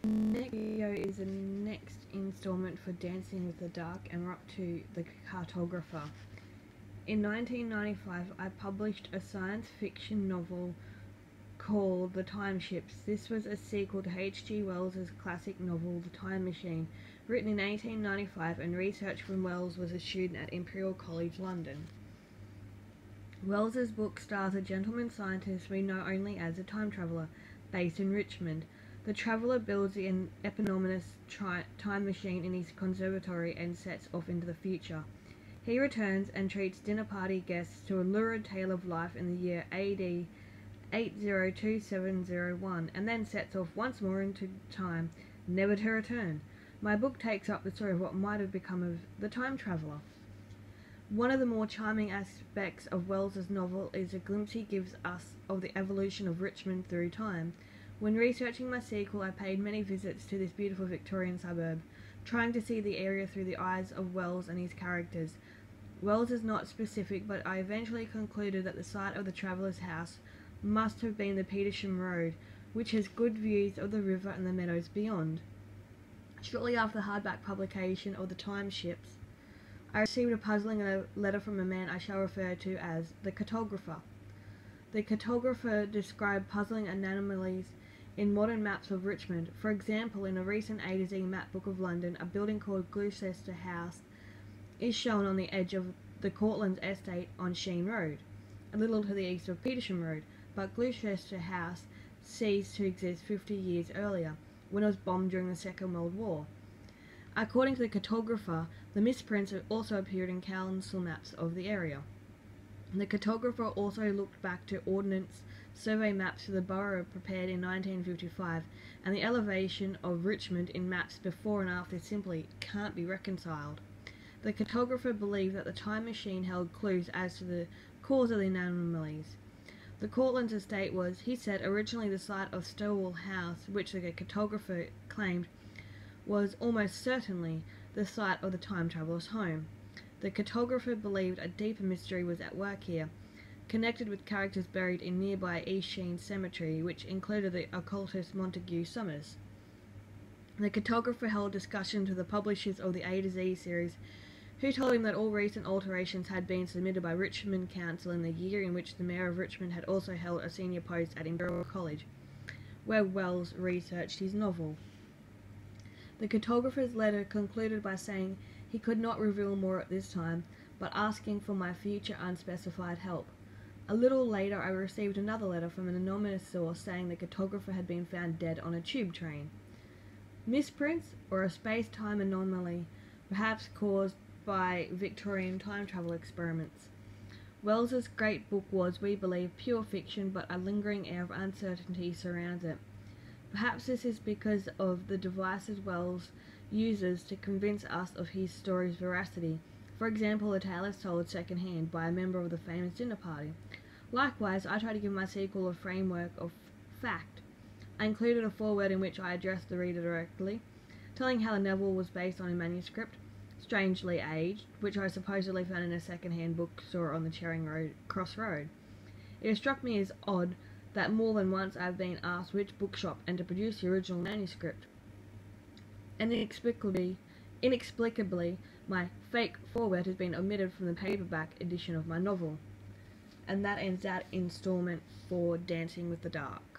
Next video is the next installment for Dancing with the Dark, and we're up to the Cartographer. In 1995, I published a science fiction novel called The Time Ships. This was a sequel to H.G. Wells' classic novel The Time Machine, written in 1895 and researched when Wells was a student at Imperial College London. Wells's book stars a gentleman scientist we know only as a time traveller, based in Richmond. The traveller builds an eponymous time machine in his conservatory and sets off into the future. He returns and treats dinner party guests to a lurid tale of life in the year AD 802701, and then sets off once more into time, never to return. My book takes up the story of what might have become of the time traveller. One of the more charming aspects of Wells's novel is a glimpse he gives us of the evolution of Richmond through time. When researching my sequel, I paid many visits to this beautiful Victorian suburb, trying to see the area through the eyes of Wells and his characters. Wells is not specific, but I eventually concluded that the site of the traveller's house must have been the Petersham Road, which has good views of the river and the meadows beyond. Shortly after the hardback publication of The Time Ships, I received a puzzling letter from a man I shall refer to as the Cartographer. The Cartographer described puzzling anomalies in modern maps of Richmond. For example, in a recent A to Z map book of London, a building called Gloucester House is shown on the edge of the Cortlands estate on Sheen Road, a little to the east of Petersham Road, but Gloucester House ceased to exist 50 years earlier, when it was bombed during the Second World War. According to the Cartographer, the misprints also appeared in council maps of the area. The Cartographer also looked back to Ordnance Survey maps for the borough prepared in 1955, and the elevation of Richmond in maps before and after simply can't be reconciled. The Cartographer believed that the time machine held clues as to the cause of the anomalies. The Cortlands estate was, he said, originally the site of Stowell House, which the Cartographer claimed was almost certainly the site of the time traveller's home. The Cartographer believed a deeper mystery was at work here, connected with characters buried in nearby East Sheen Cemetery, which included the occultist Montague Summers. The Cartographer held discussions with the publishers of the A to Z series, who told him that all recent alterations had been submitted by Richmond Council in the year in which the Mayor of Richmond had also held a senior post at Imperial College, where Wells researched his novel. The Cartographer's letter concluded by saying he could not reveal more at this time, but asking for my future unspecified help. A little later I received another letter from an anonymous source saying the Cartographer had been found dead on a tube train. Misprints, or a space-time anomaly, perhaps caused by Victorian time travel experiments. Wells's great book was, we believe, pure fiction, but a lingering air of uncertainty surrounds it. Perhaps this is because of the devices Wells uses to convince us of his story's veracity. For example, the tale is told second-hand by a member of the famous dinner party. Likewise, I try to give my sequel a framework of fact. I included a foreword in which I addressed the reader directly, telling how the novel was based on a manuscript, strangely aged, which I supposedly found in a second-hand bookstore on the Charing Cross Road. It has struck me as odd that more than once I have been asked which bookshop and to produce the original manuscript. Inexplicably, my fake foreword has been omitted from the paperback edition of my novel. And that ends that installment for Dancing with the Dark.